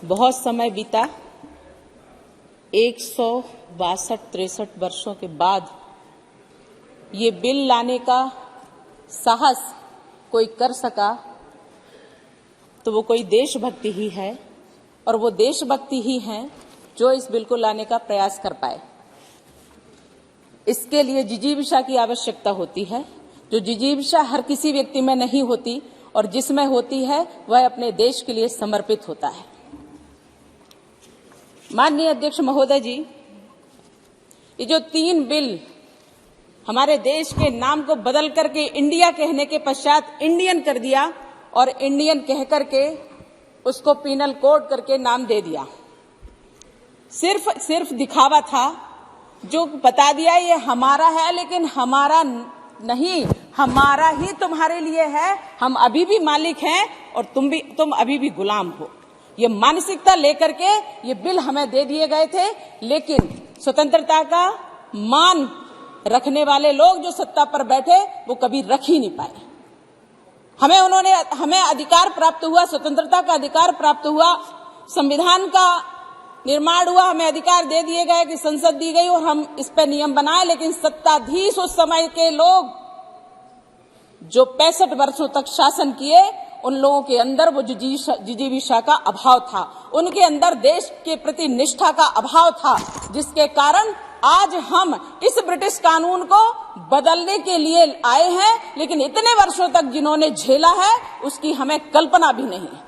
बहुत समय बीता, 162-63 वर्षों के बाद ये बिल लाने का साहस कोई कर सका तो वो कोई देशभक्ति ही है, और वो देशभक्ति ही है जो इस बिल को लाने का प्रयास कर पाए। इसके लिए जिजीविषा की आवश्यकता होती है, जो जिजीविषा हर किसी व्यक्ति में नहीं होती, और जिसमें होती है वह अपने देश के लिए समर्पित होता है। माननीय अध्यक्ष महोदय जी, ये जो 3 बिल हमारे देश के नाम को बदल करके इंडिया कहने के पश्चात इंडियन कर दिया, और इंडियन कह करके उसको पीनल कोड करके नाम दे दिया, सिर्फ दिखावा था। जो बता दिया ये हमारा है, लेकिन हमारा नहीं, हमारा ही तुम्हारे लिए है। हम अभी भी मालिक हैं और तुम अभी भी गुलाम हो। ये मानसिकता लेकर के ये बिल हमें दे दिए गए थे, लेकिन स्वतंत्रता का मान रखने वाले लोग जो सत्ता पर बैठे वो कभी रख ही नहीं पाए। हमें अधिकार प्राप्त हुआ, स्वतंत्रता का अधिकार प्राप्त हुआ, संविधान का निर्माण हुआ, हमें अधिकार दे दिए गए कि संसद दी गई और हम इस पर नियम बनाए, लेकिन सत्ताधीश उस समय के लोग जो 65 वर्षों तक शासन किए, उन लोगों के अंदर वो जिजीविषा का अभाव था, उनके अंदर देश के प्रति निष्ठा का अभाव था, जिसके कारण आज हम इस ब्रिटिश कानून को बदलने के लिए आए हैं। लेकिन इतने वर्षों तक जिन्होंने झेला है उसकी हमें कल्पना भी नहीं है।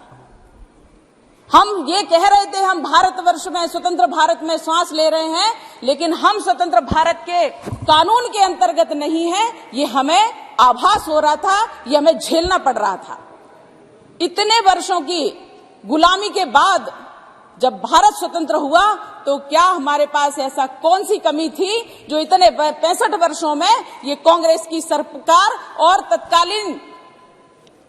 हम ये कह रहे थे हम भारतवर्ष में, स्वतंत्र भारत में सांस ले रहे हैं, लेकिन हम स्वतंत्र भारत के कानून के अंतर्गत नहीं है, ये हमें आभास हो रहा था, ये हमें झेलना पड़ रहा था। इतने वर्षों की गुलामी के बाद जब भारत स्वतंत्र हुआ तो क्या हमारे पास ऐसा कौन सी कमी थी जो इतने 65 वर्षों में ये कांग्रेस की सरकार और तत्कालीन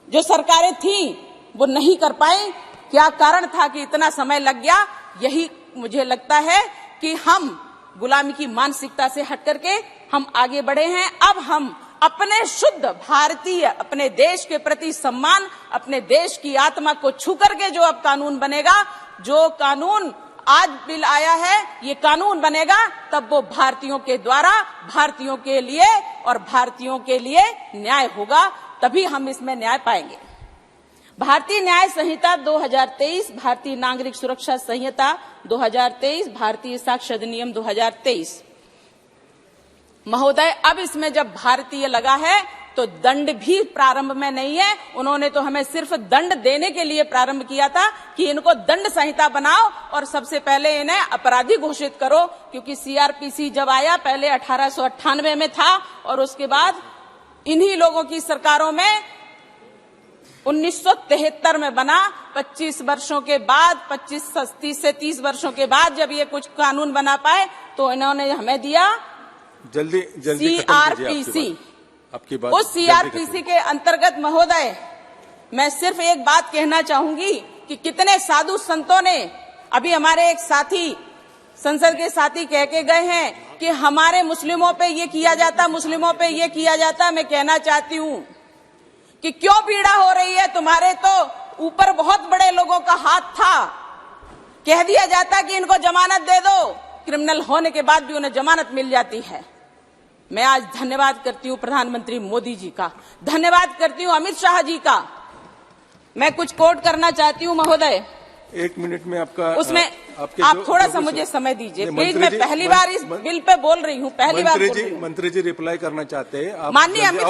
जो सरकारें थीं वो नहीं कर पाई? क्या कारण था कि इतना समय लग गया? यही मुझे लगता है कि हम गुलामी की मानसिकता से हट करके हम आगे बढ़े हैं। अब हम अपने शुद्ध भारतीय, अपने देश के प्रति सम्मान, अपने देश की आत्मा को छू करके जो अब कानून बनेगा, जो कानून आज बिल आया है ये कानून बनेगा, तब वो भारतीयों के द्वारा, भारतीयों के लिए और भारतीयों के लिए न्याय होगा, तभी हम इसमें न्याय पाएंगे। भारतीय न्याय संहिता 2023, भारतीय नागरिक सुरक्षा संहिता 2023, भारतीय साक्ष्य अधिनियम 2023। महोदय, अब इसमें जब भारतीय लगा है तो दंड भी प्रारंभ में नहीं है। उन्होंने तो हमें सिर्फ दंड देने के लिए प्रारंभ किया था कि इनको दंड संहिता बनाओ और सबसे पहले इन्हें अपराधी घोषित करो, क्योंकि सीआरपीसी जब आया पहले 1898 में था और उसके बाद इन्हीं लोगों की सरकारों में 1973 में बना। 25 वर्षों के बाद, 30 से 30 वर्षों के बाद जब ये कुछ कानून बना पाए तो इन्होंने हमें दिया जल्दी सीआरपीसी। आपकी बात उस सीआरपीसी के अंतर्गत महोदय मैं सिर्फ एक बात कहना चाहूंगी कि कितने साधु संतों ने, अभी हमारे एक साथी, संसद के साथी कह के गए हैं कि हमारे मुस्लिमों पे ये किया जाता, मुस्लिमों पे ये किया जाता। मैं कहना चाहती हूं कि क्यों पीड़ा हो रही है? तुम्हारे तो ऊपर बहुत बड़े लोगों का हाथ था। कह दिया जाता कि इनको जमानत दे दो, क्रिमिनल होने के बाद भी उन्हें जमानत मिल जाती है। मैं आज धन्यवाद करती हूं प्रधानमंत्री मोदी जी का, धन्यवाद करती हूं अमित शाह जी का। मैं कुछ कोट करना चाहती हूं महोदय। 1 मिनट में आपका उसमें आप थोड़ा सा मुझे समय दीजिए प्लीज। मैं पहली बार इस बिल पे बोल रही हूं, पहली बार बोल रही हूं। मंत्री जी रिप्लाई करना चाहते हैं। माननीय अमित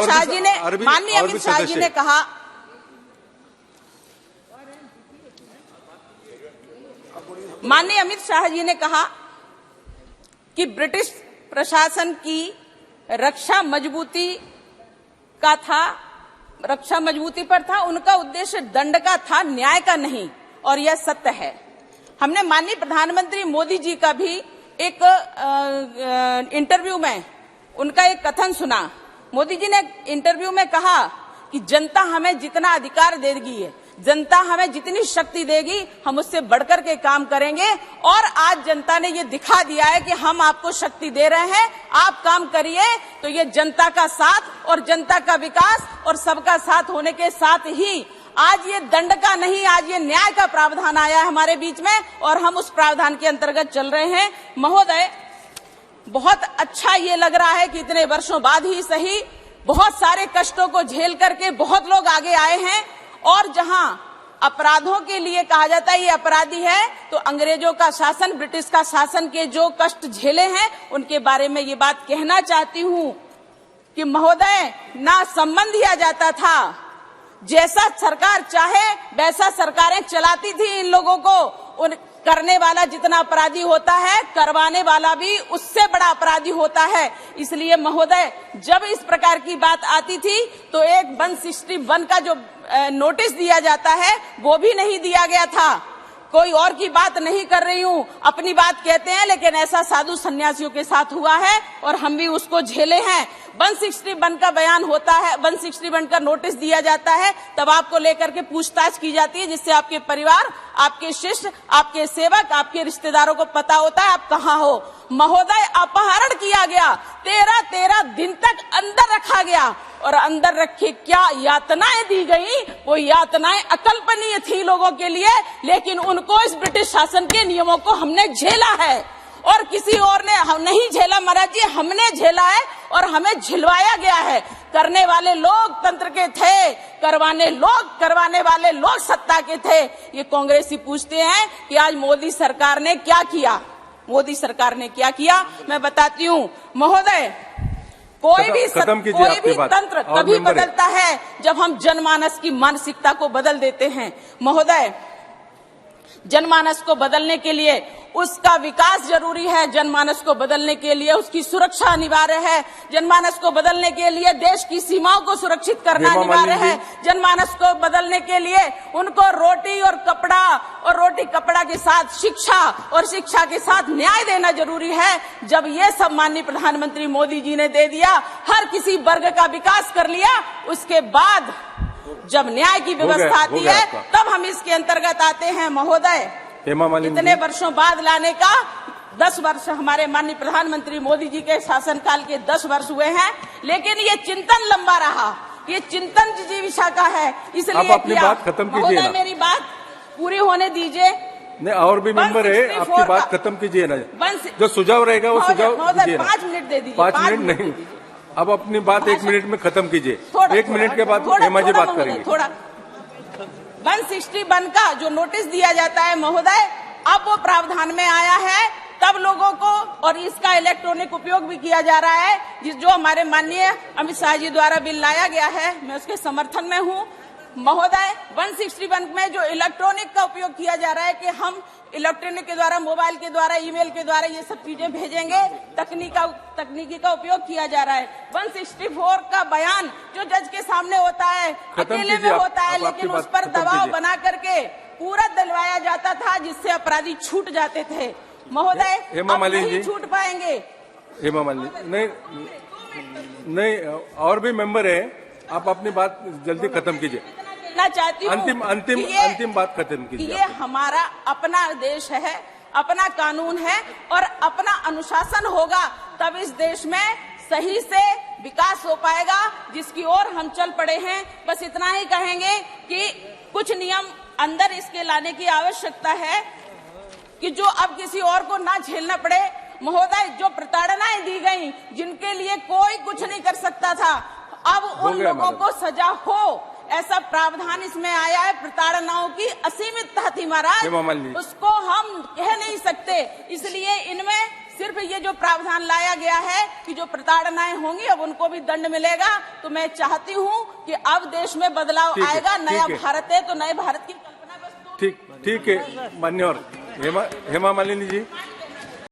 शाह जी ने कहा, माननीय अमित शाह जी ने कहा कि ब्रिटिश प्रशासन की रक्षा मजबूती का था, रक्षा मजबूती पर था, उनका उद्देश्य दंड का था, न्याय का नहीं, और यह सत्य है। हमने माननीय प्रधानमंत्री मोदी जी का भी एक इंटरव्यू में उनका एक कथन सुना। मोदी जी ने इंटरव्यू में कहा कि जनता हमें जितना अधिकार देगी, जनता हमें जितनी शक्ति देगी, हम उससे बढ़कर के काम करेंगे। और आज जनता ने ये दिखा दिया है कि हम आपको शक्ति दे रहे हैं, आप काम करिए। तो ये जनता का साथ और जनता का विकास और सबका साथ होने के साथ ही आज ये दंड का नहीं, आज ये न्याय का प्रावधान आया है हमारे बीच में और हम उस प्रावधान के अंतर्गत चल रहे हैं। महोदय, बहुत अच्छा ये लग रहा है कि इतने वर्षों बाद ही सही बहुत सारे कष्टों को झेल करके बहुत लोग आगे आए हैं और जहां अपराधों के लिए कहा जाता है ये अपराधी है, तो अंग्रेजों का शासन, ब्रिटिश का शासन के जो कष्ट झेले हैं उनके बारे में ये बात कहना चाहती हूं कि महोदय, ना संबंध दिया जाता था, जैसा सरकार चाहे वैसा सरकारें चलाती थी इन लोगों को। उन करने वाला जितना अपराधी होता है, करवाने वाला भी उससे बड़ा अपराधी होता है। इसलिए महोदय, जब इस प्रकार की बात आती थी तो एक 161 का जो नोटिस दिया जाता है वो भी नहीं दिया गया था। कोई और की बात नहीं कर रही हूँ, अपनी बात कहते हैं, लेकिन ऐसा साधु सन्यासियों के साथ हुआ है और हम भी उसको झेले हैं। 161 का बयान होता है, 161 का नोटिस दिया जाता है, तब आपको लेकर के पूछताछ की जाती है, जिससे आपके परिवार, आपके शिष्य, आपके सेवक, आपके रिश्तेदारों को पता होता है आप कहाँ हो। महोदय, अपहरण किया गया, 13 दिन तक अंदर रखा गया और अंदर रखे क्या यातनाएं दी गई, वो यातनाएं अकल्पनीय थी लोगों के लिए, लेकिन उनको इस ब्रिटिश शासन के नियमों को हमने झेला है और किसी और ने हम नहीं झेला महाराज जी, हमने झेला है और हमें झिलवाया गया है। करने वाले लोग तंत्र के थे, करवाने वाले लोग सत्ता के थे। ये कांग्रेसी पूछते हैं कि आज मोदी सरकार ने क्या किया, मोदी सरकार ने क्या किया। मैं बताती हूँ महोदय, कोई भी तंत्र तभी बदलता है जब हम जनमानस की मानसिकता को बदल देते हैं। महोदय, जनमानस को बदलने के लिए उसका विकास जरूरी है, जनमानस को बदलने के लिए उसकी सुरक्षा अनिवार्य है, जनमानस को बदलने के लिए देश की सीमाओं को सुरक्षित करना अनिवार्य है, जनमानस को बदलने के लिए उनको रोटी और कपड़ा के साथ शिक्षा और शिक्षा के साथ न्याय देना जरूरी है। जब ये सब माननीय प्रधानमंत्री मोदी जी ने दे दिया, हर किसी वर्ग का विकास कर लिया, उसके बाद जब न्याय की व्यवस्था आती है तब हम इसके अंतर्गत आते हैं। महोदय, इतने वर्षों बाद लाने का 10 वर्ष हमारे माननीय प्रधानमंत्री मोदी जी के शासनकाल के 10 वर्ष हुए हैं, लेकिन ये चिंतन लंबा रहा, ये चिंतन जिजीविषा का है। इसलिए आप अपनी बात खत्म कीजिए ना, मेरी बात पूरी होने दीजिए। नहीं, और भी मेंबर है, आपकी बात खत्म कीजिए ना, जो सुझाव रहेगा वो सुझाव दीजिए। 5 मिनट दे दीजिए। 5 मिनट नहीं, अब अपनी बात 1 मिनट में खत्म कीजिए। 1 मिनट के बाद हेमा जी बात करेंगे। 161 का जो नोटिस दिया जाता है महोदय, अब वो प्रावधान में आया है, तब लोगों को, और इसका इलेक्ट्रॉनिक उपयोग भी किया जा रहा है, जो हमारे माननीय अमित शाह जी द्वारा बिल लाया गया है, मैं उसके समर्थन में हूँ। महोदय, 161 में जो इलेक्ट्रॉनिक का उपयोग किया जा रहा है कि हम इलेक्ट्रॉनिक के द्वारा, मोबाइल के द्वारा, ईमेल के द्वारा ये सब चीजें भेजेंगे, तकनीकी का उपयोग किया जा रहा है। 164 का बयान जो जज के सामने होता है, अकेले में होता है, लेकिन उस पर दबाव बना करके पूरा दिलवाया जाता था, जिससे अपराधी छूट जाते थे। महोदय, अब नहीं छूट पाएंगे। हेमा मालिनी, नहीं, और भी मेंबर है, आप अपनी बात जल्दी खत्म कीजिए। चाहती हूँ अंतिम बात खत्म कीजिए। ये हमारा अपना देश है, अपना कानून है और अपना अनुशासन होगा, तब इस देश में सही से विकास हो पाएगा, जिसकी ओर हम चल पड़े हैं। बस इतना ही कहेंगे कि कुछ नियम अंदर इसके लाने की आवश्यकता है कि जो अब किसी और को ना झेलना पड़े। महोदय, जो प्रताड़नाएं दी गई, जिनके लिए कोई कुछ नहीं कर सकता था, अब उन लोगों को सजा हो, ऐसा प्रावधान इसमें आया है। प्रताड़नाओं की असीमितता थी महाराज, उसको हम कह नहीं सकते। इसलिए इनमें सिर्फ ये जो प्रावधान लाया गया है कि जो प्रताड़नाएं होंगी अब उनको भी दंड मिलेगा। तो मैं चाहती हूँ कि अब देश में बदलाव आएगा, नया भारत है, तो नए भारत की कल्पना बस। ठीक है, मान्यवर हेमा मालिनी जी।